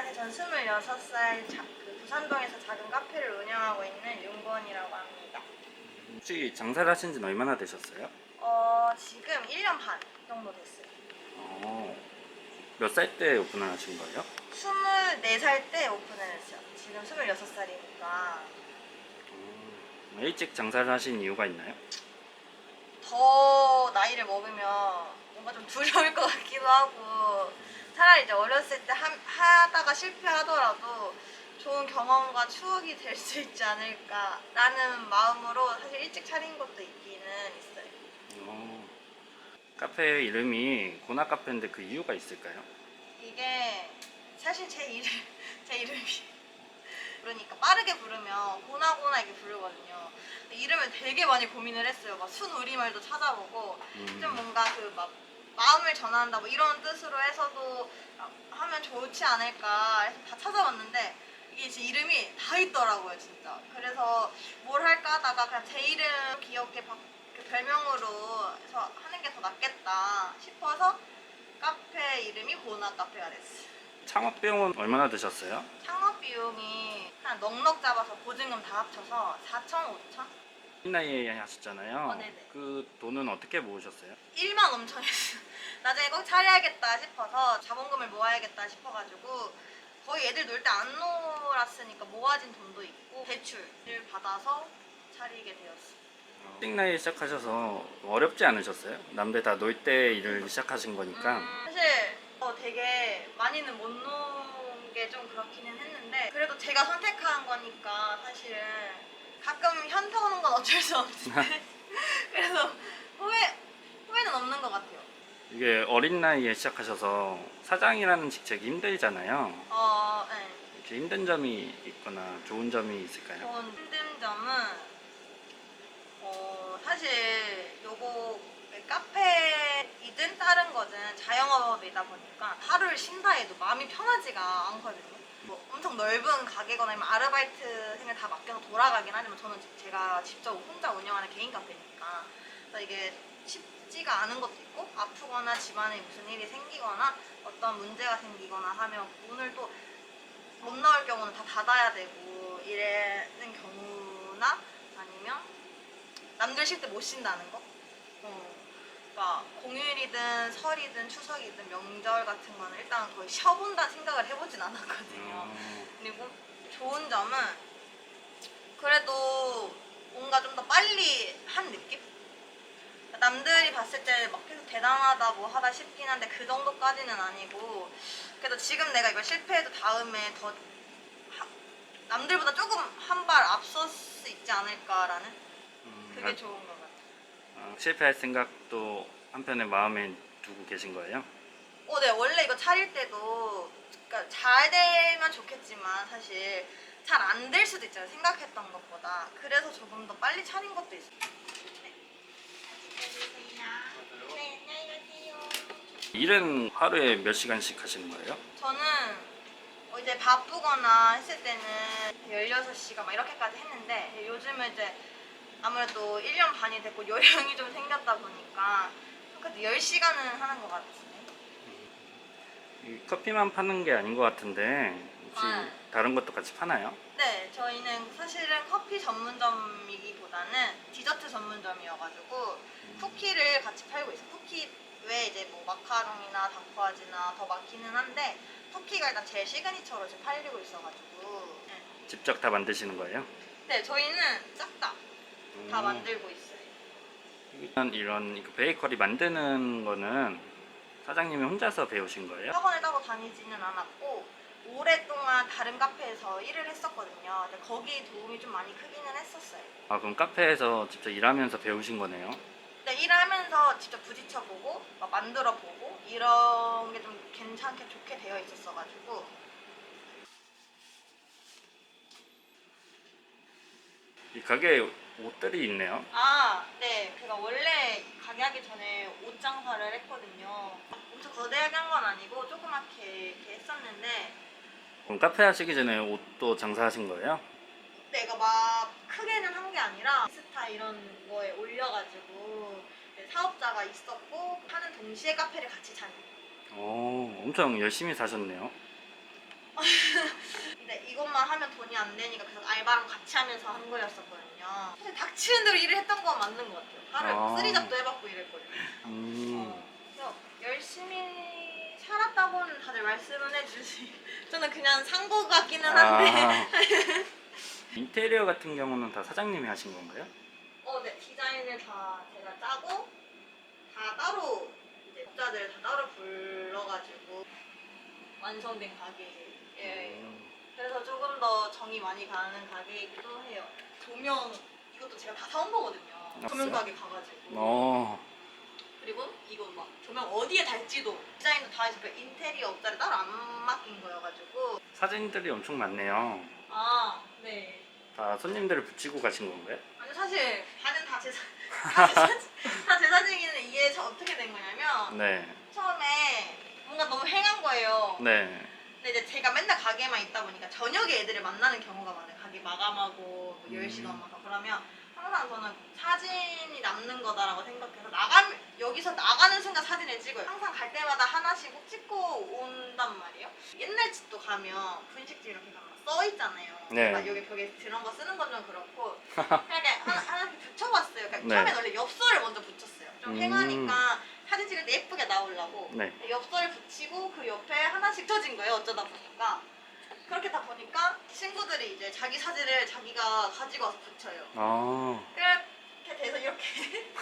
안녕하세요. 전 26살 부산동에서 작은 카페를 운영하고 있는 윤건이라고 합니다. 혹시 장사를 하신 지는 얼마나 되셨어요? 지금 1년 반 정도 됐어요. 몇 살 때 오픈을 하신 거예요? 24살 때 오픈을 했어요. 지금 26살이니까 일찍 장사를 하신 이유가 있나요? 더 나이를 먹으면 뭔가 좀 두려울 것 같기도 하고, 차라리 이제 어렸을 때 하다가 실패하더라도 좋은 경험과 추억이 될 수 있지 않을까라는 마음으로 사실 일찍 차린 것도 있기는 있어요. 어, 카페 이름이 고나 카페인데 그 이유가 있을까요? 이게 사실 제 이름이 그러니까 빠르게 부르면 고나고나 이렇게 부르거든요. 근데 이름을 되게 많이 고민을 했어요. 막 순우리말도 찾아보고 좀 뭔가 그 막 마음을 전한다 뭐 이런 뜻으로 해서도 하면 좋지 않을까 해서 다 찾아봤는데 이게 제 이름이 다 있더라고요, 진짜. 그래서 뭘 할까 하다가 그냥 제 이름 귀엽게 그 별명으로 해서 하는 게 더 낫겠다 싶어서 카페 이름이 고나 카페가 됐어요. 창업 비용은 얼마나 드셨어요? 창업 비용이 한 넉넉 잡아서 보증금 다 합쳐서 4천, 5천? 이 나이에 하셨잖아요. 네네. 그 돈은 어떻게 모으셨어요? 1만 엄청 했어요. 나중에 꼭 차려야겠다 싶어서 자본금을 모아야겠다 싶어가지고 거의 애들 놀 때 안 놀았으니까 모아진 돈도 있고 대출을 받아서 차리게 되었어요. 일찍 나이에 시작하셔서 어렵지 않으셨어요? 남들 다 놀 때 일을 시작하신 거니까. 사실 되게 많이는 못 놓은 게 좀 그렇기는 했는데 그래도 제가 선택한 거니까 사실은 가끔 현타 오는 건 어쩔 수 없는데 그래서 후회는 없는 것 같아요. 이게 어린 나이에 시작하셔서 사장이라는 직책이 힘들잖아요. 네. 이렇게 힘든 점이 있거나 좋은 점이 있을까요? 좋은 힘든 점은 사실 요거 카페이든 다른 거든 자영업이다 보니까 하루를 쉰다 해도 마음이 편하지가 않거든요. 뭐 엄청 넓은 가게거나 아니면 아르바이트생을 다 맡겨서 돌아가긴 하지만 저는 제가 직접 혼자 운영하는 개인 카페니까 그래서 이게 쉽지가 않은 것도 있고 아프거나 집안에 무슨 일이 생기거나 어떤 문제가 생기거나 하면 문을 또 못 나올 경우는 다 닫아야 되고 이러는 경우나 아니면 남들 쉴 때 못 쉰다는 거? 그러니까 공휴일이든 설이든 추석이든 명절 같은 거는 일단 거의 쉬어본다 생각을 해보진 않았거든요. 그리고 좋은 점은 그래도 뭔가 좀 더 빨리 한 느낌? 남들이 봤을 때 막 계속 대단하다 뭐 하다 싶긴 한데 그 정도까지는 아니고 그래도 지금 내가 이걸 실패해도 다음에 더 남들보다 조금 한 발 앞설 수 있지 않을까라는 그게 좋은 것 같아요. 실패할 생각도 한편에 마음에 두고 계신 거예요? 네, 원래 이거 차릴 때도 그러니까 잘 되면 좋겠지만 사실 잘 안 될 수도 있잖아요. 생각했던 것보다. 그래서 조금 더 빨리 차린 것도 있어요. 네. 네, 안녕히 가세요. 일은 하루에 몇 시간씩 하시는 거예요? 저는 이제 바쁘거나 했을 때는 16시간 막 이렇게까지 했는데 요즘은 이제 아무래도 1년 반이 됐고 요령이 좀 생겼다 보니까 그래도 10시간은 하는 것 같아요. 이 커피만 파는 게 아닌 것 같은데 혹시 아. 다른 것도 같이 파나요? 네, 저희는 사실은 커피 전문점이기보다는 디저트 전문점이어가지고 쿠키를 같이 팔고 있어요. 쿠키 외에 이제 뭐 마카롱이나 다쿠아지나 더 많기는 한데 쿠키가 일단 제일 시그니처로 지금 팔리고 있어가지고 직접 다 만드시는 거예요? 네, 저희는 싹 다 만들고 있어요. 일단 이런 베이커리 만드는 거는 사장님이 혼자서 배우신 거예요? 학원을 따로 다니지는 않았고 오랫동안 다른 카페에서 일을 했었거든요. 근데 거기 도움이 좀 많이 크기는 했었어요. 아, 그럼 카페에서 직접 일하면서 배우신 거네요? 네, 일하면서 직접 부딪혀보고 막 만들어보고 이런 게 좀 괜찮게 좋게 되어 있었어가지고 이 가게에 옷들이 있네요. 네, 제가 원래 가게 하기 전에 옷 장사를 했거든요. 엄청 거대하게 한 건 아니고 조그맣게 이렇게 했었는데 그럼 카페 하시기 전에 옷도 장사하신 거예요? 내가 막 크게는 한 게 아니라 인스타 이런 거에 올려가지고 사업자가 있었고 하는 동시에 카페를 같이 차린. 엄청 열심히 사셨네요. 근데 이것만 하면 돈이 안 되니까 그래서 알바랑 같이 하면서 한 거였었거든요. 사실 닥치는 대로 일을 했던 건 맞는 것 같아요. 하루 쓰리잡도 해봤고 이랬거든요. 그래서 열심히 살았다고는 다들 말씀은 해주시. 저는 그냥 산 거 같기는 한데. 인테리어 같은 경우는 다 사장님이 하신 건가요? 네, 디자인을 다 제가 짜고 다 따로 이제 업자들 다 따로 불러가지고 완성된 가게예요. 그래서 조금 더 정이 많이 가는 가게이기도 해요. 조명 이것도 제가 다 사온 거거든요. 조명 가게 가가지고. 그리고 이거 막 조명 어디에 달지도 디자인도 다 해서 그 인테리어 업자를 따로 안 맡긴 거여가지고. 사진들이 엄청 많네요. 네. 다 손님들을 붙이고 가신 건가요? 아니 사실 반은 다 제 사진인데 이게 어떻게 된 거냐면 네. 처음에 뭔가 너무 행한 거예요. 네. 근데 이제 제가 맨날 가게만 있다 보니까 저녁에 애들을 만나는 경우가 많아요. 가게 마감하고 뭐 10시 넘어서. 그러면 항상 저는 사진이 남는 거다라고 생각해서 여기서 나가는 순간 사진을 찍어요. 항상 갈 때마다 하나씩 꼭 찍고 온단 말이에요. 옛날 집도 가면 분식집 이렇게 가면 써 있잖아요. 네. 그러니까 여기 벽에 그런 거 쓰는 건 좀 그렇고 그냥 하나씩 붙여봤어요. 그러니까 네. 처음에 원래 엽서를 먼저 붙였어요. 좀 행하니까 사진 찍을 때 예쁘게 나오려고. 네. 엽서를 붙이고 그 옆에 하나씩 붙여진 거예요. 어쩌다 보니까. 그렇게 다 보니까 친구들이 이제 자기 사진을 자기가 가지고 와서 붙여요. 그렇게 돼서 이렇게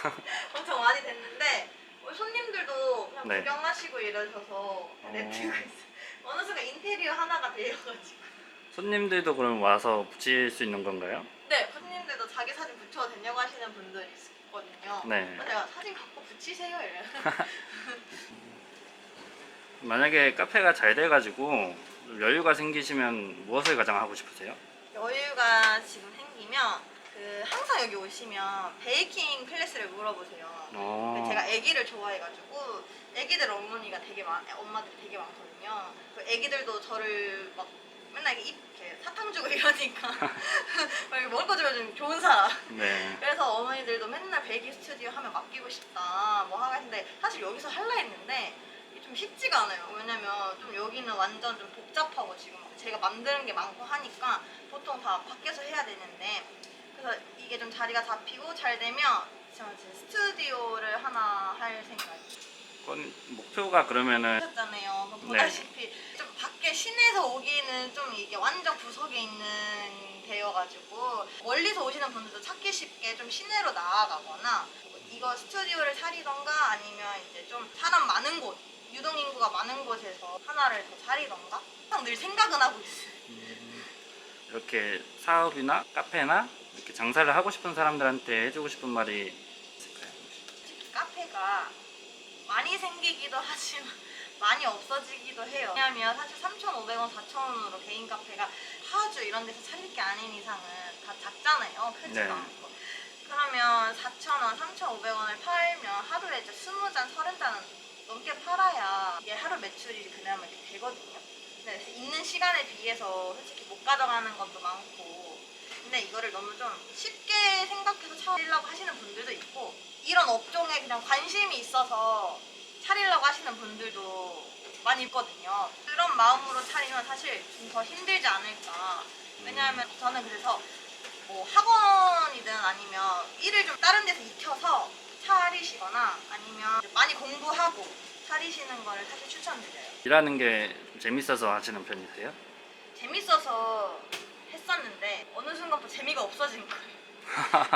엄청 많이 됐는데 손님들도 그냥 네. 구경하시고 이러셔서 냅두고 있어요. 어느 순간 인테리어 하나가 되어가지고. 손님들도 그럼 와서 붙일 수 있는 건가요? 네, 손님들도 자기 사진 붙여도 되냐고 하시는 분들이 있거든요. 네. 그래서 제가 사진 갖고 붙이세요 이래요. 만약에 카페가 잘 돼가지고 여유가 생기시면 무엇을 가장 하고 싶으세요? 여유가 지금 생기면 항상 여기 오시면 베이킹 클래스를 물어보세요. 제가 애기를 좋아해가지고 애기들 어머니가 엄마들이 되게 많거든요. 그 애기들도 저를 막 맨날 이렇게 사탕 주고 이러니까 막 먹을 거 주면 좀 좋은 사람. 네. 그래서 어머니들도 맨날 베이킹 스튜디오 하면 맡기고 싶다 뭐 하가 했는데 사실 여기서 할라 했는데 좀 쉽지가 않아요. 왜냐면 좀 여기는 완전 좀 복잡하고 지금 제가 만드는 게 많고 하니까 보통 다 밖에서 해야 되는데 그래서 이게 좀 자리가 잡히고 잘 되면 제가 스튜디오를 하나 할 생각이에요. 목표가 그러면은 하셨잖아요. 보다시피 좀 밖에 시내에서 오기는 좀 이게 완전 구석에 있는 데여가지고 멀리서 오시는 분들도 찾기 쉽게 좀 시내로 나아가거나 이거 스튜디오를 차리던가 아니면 이제 좀 사람 많은 곳 유동인구가 많은 곳에서 하나를 더 차리던가 항상 늘 생각은 하고 있어요. 이렇게 사업이나 카페나 이렇게 장사를 하고 싶은 사람들한테 해주고 싶은 말이 있을까요? 솔직히 카페가 많이 생기기도 하지만 많이 없어지기도 해요. 왜냐면 사실 3,500원, 4,000원으로 개인 카페가 파주 이런 데서 차릴 게 아닌 이상은 다 작잖아요. 크지가 네. 않고. 그러면 4,000원, 3,500원을 팔면 하루에 이제 20잔, 30잔은 넘게 팔아야 이게 하루 매출이 그나마 이렇게 되거든요. 근데 있는 시간에 비해서 솔직히 못 가져가는 것도 많고 근데 이거를 너무 좀 쉽게 생각해서 차리려고 하시는 분들도 있고 이런 업종에 그냥 관심이 있어서 차리려고 하시는 분들도 많이 있거든요. 그런 마음으로 차리면 사실 좀 더 힘들지 않을까. 왜냐하면 저는 그래서 뭐 학원이든 아니면 일을 좀 다른 데서 익혀서 차리시거나 아니면 많이 공부하고 차리시는 거를 사실 추천드려요. 일하는 게 좀 재밌어서 하시는 편이세요? 재밌어서 했었는데 어느 순간부터 재미가 없어진 거예요.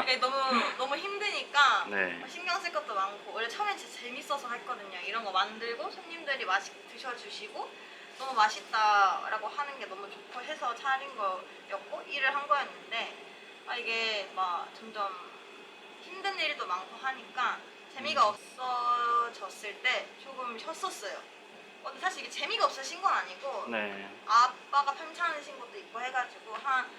이게 너무 힘드니까 네. 신경 쓸 것도 많고 원래 처음엔 진짜 재밌어서 했거든요. 이런 거 만들고 손님들이 맛있게 드셔주시고 너무 맛있다라고 하는 게 너무 좋고 해서 차린 거였고 일을 한 거였는데 이게 막 점점 힘든 일도 많고 하니까 재미가 없어졌을 때 조금 쉬었었어요. 근데 사실 이게 재미가 없어 쉰 건 아니고 네. 아빠가 편찮으신 것도 있고 해가지고 한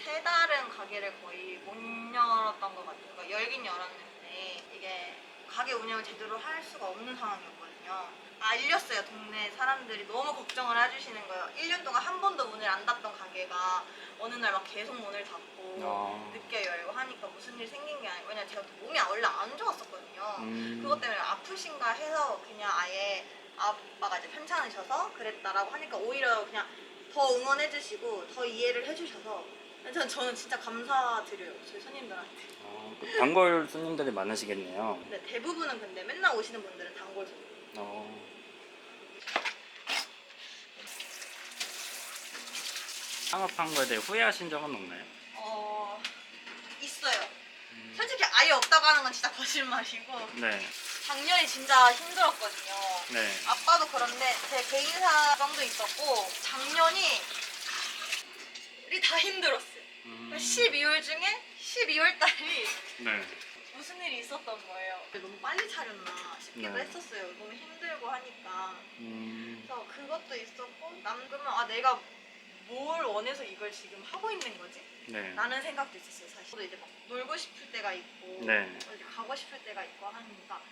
3달은 가게를 거의 못 열었던 것 같아요. 그러니까 열긴 열었는데 이게 가게 운영을 제대로 할 수가 없는 상황이었거든요. 알렸어요. 동네 사람들이 너무 걱정을 해주시는 거예요. 1년 동안 한 번도 문을 안 닫던 가게가 어느 날 막 계속 문을 닫고 늦게 열고 하니까 무슨 일 생긴 게 아니고 왜냐면 제가 또 몸이 원래 안 좋았었거든요. 그것 때문에 아프신가 해서 그냥 아예 아빠가 이제 편찮으셔서 그랬다라고 하니까 오히려 그냥 더 응원해주시고 더 이해를 해주셔서 저는 진짜 감사드려요 저희 손님들한테. 그 단골 손님들이 많으시겠네요. 근데 대부분은 근데 맨날 오시는 분들은 단골 손님. 창업한 거에 대해 후회하신 적은 없나요? 있어요. 솔직히 아예 없다고 하는 건 진짜 거짓말이고 네. 작년이 진짜 힘들었거든요. 네. 아빠도 그런데 제 개인 사정도 있었고 작년이 우리 다 힘들었어요. 12월 중에 12월 달이 네. 무슨 일이 있었던 거예요. 너무 빨리 차렸나 싶기도 네. 했었어요. 너무 힘들고 하니까. 음. 그래서 그것도 있었고 남들은 내가 뭘 원해서 이걸 지금 하고 있는 거지? 네. 라는 생각도 있었어요 사실. 저도 이제 막 놀고 싶을 때가 있고 네. 이제 가고 싶을 때가 있고 하니까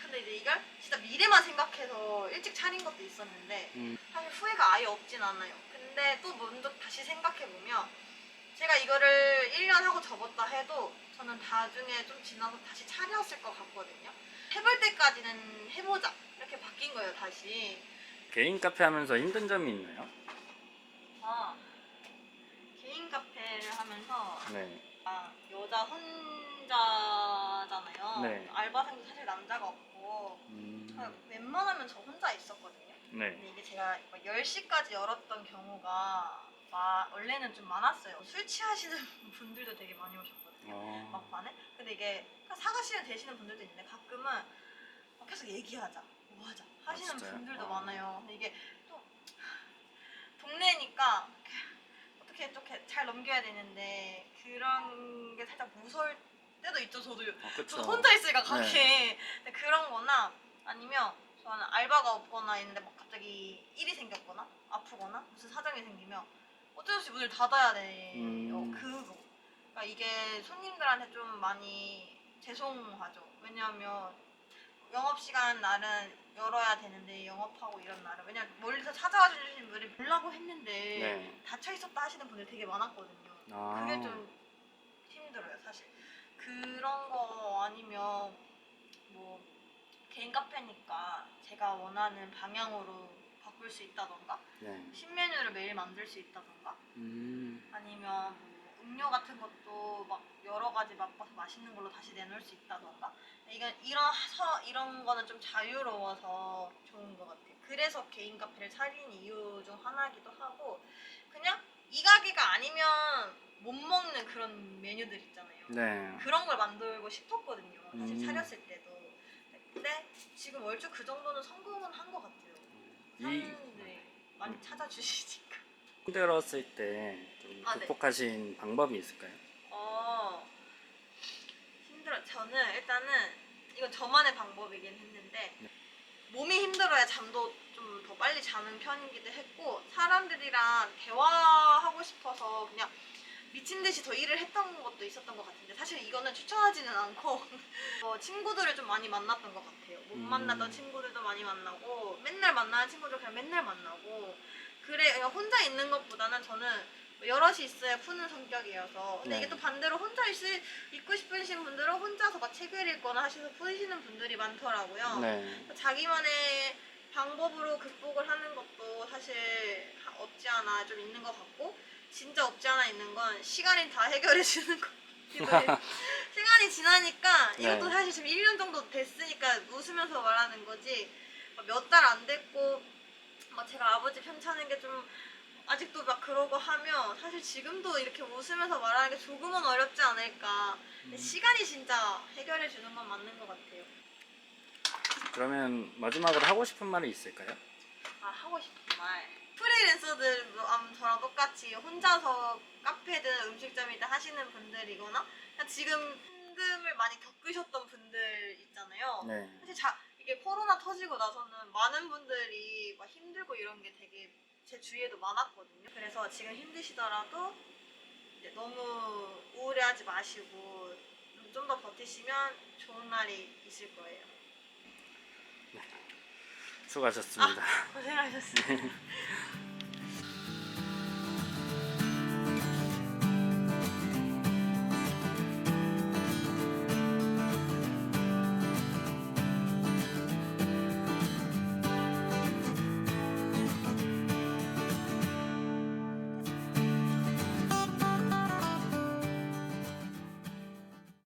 근데 이제 이걸 진짜 미래만 생각해서 일찍 차린 것도 있었는데 사실 후회가 아예 없진 않아요. 근데 또 먼저 다시 생각해보면 제가 이거를 1년 하고 접었다 해도 저는 나중에 좀 지나서 다시 차렸을 것 같거든요. 해볼 때까지는 해보자 이렇게 바뀐 거예요 다시. 개인 카페 하면서 힘든 점이 있나요? 개인 카페를 하면서 네. 여자 혼자잖아요. 네. 알바생도 사실 남자가 없고 웬만하면 저 혼자 있었거든요. 네. 근데 이게 제가 10시까지 열었던 경우가 원래는 좀 많았어요. 술 취하시는 분들도 되게 많이 오셨거든요. 막판에. 근데 이게 사가시는 되시는 분들도 있는데 가끔은 계속 얘기하자, 뭐 하자 하시는 진짜요? 분들도 많아요. 근데 이게 또 동네니까 어떻게 잘 넘겨야 되는데 그런 게 살짝 무서울 때도 있죠. 저도 그쵸. 혼자 있으니까 가게. 네. 근데 그런 거나 아니면 저는 알바가 없거나 있는데 막 갑자기 일이 생겼거나 아프거나 무슨 사정이 생기면 어쩔 수 없이 문을 닫아야 돼요. 그거. 그러니까 이게 손님들한테 좀 많이 죄송하죠. 왜냐하면 영업시간 날은 열어야 되는데 영업하고 이런 날은 왜냐면 멀리서 찾아와 주시는 분들이 보려고 했는데 네. 닫혀 있었다 하시는 분들 되게 많았거든요. 그게 좀 힘들어요 사실. 그런 거 아니면 뭐 개인 카페니까 제가 원하는 방향으로 바꿀 수 있다던가 네. 신메뉴를 매일 만들 수 있다던가 아니면 뭐 음료 같은 것도 막 여러 가지 맛봐서 맛있는 걸로 다시 내놓을 수 있다던가 이런 거는 좀 자유로워서 좋은 것 같아요. 그래서 개인 카페를 차린 이유 중 하나이기도 하고 그냥 이 가게가 아니면 못 먹는 그런 메뉴들 있잖아요. 네. 그런 걸 만들고 싶었거든요. 사실 차렸을 때도. 근데 지금 얼추 그 정도는 성공은 한 것 같아요. 사람들이 많이 찾아주시니까. 힘들었을 때 좀 네. 극복하신 방법이 있을까요? 힘들어. 저는 일단은 이건 저만의 방법이긴 했는데 몸이 힘들어야 잠도 좀 더 빨리 자는 편이기도 했고 사람들이랑 대화하고 싶어서 그냥 미친 듯이 더 일을 했던 것도 있었던 것 같은데 사실 이거는 추천하지는 않고 친구들을 좀 많이 만났던 것 같아요. 못 만났던 친구들도 많이 만나고 맨날 만나는 친구들 그냥 맨날 만나고 그래 그냥 혼자 있는 것보다는 저는 여럿이 있어야 푸는 성격이어서 근데 네. 이게 또 반대로 혼자 있고 싶으신 분들은 혼자서 막 책을 읽거나 하셔서 푸시는 분들이 많더라고요. 네. 자기만의 방법으로 극복을 하는 것도 사실 없지 않아 좀 있는 것 같고 진짜 없지 않아 있는 건 시간이 다 해결해 주는 거. 시간이 지나니까 이것도 네. 사실 지금 1년 정도 됐으니까 웃으면서 말하는 거지 몇 달 안 됐고 막 제가 아버지 편찮은 게 좀 아직도 막 그러고 하면 사실 지금도 이렇게 웃으면서 말하는 게 조금은 어렵지 않을까. 근데 시간이 진짜 해결해 주는 건 맞는 것 같아요. 그러면 마지막으로 하고 싶은 말이 있을까요? 하고 싶은 말. 프리랜서들 저랑 똑같이 혼자서 카페든 음식점이든 하시는 분들이거나 그냥 지금 힘듦을 많이 겪으셨던 분들 있잖아요. 네. 사실 이게 코로나 터지고 나서는 많은 분들이 막 힘들고 이런 게 되게 제 주위에도 많았거든요. 그래서 지금 힘드시더라도 이제 너무 우울해하지 마시고 좀 더 버티시면 좋은 날이 있을 거예요. 수고하셨습니다. 고생하셨어요.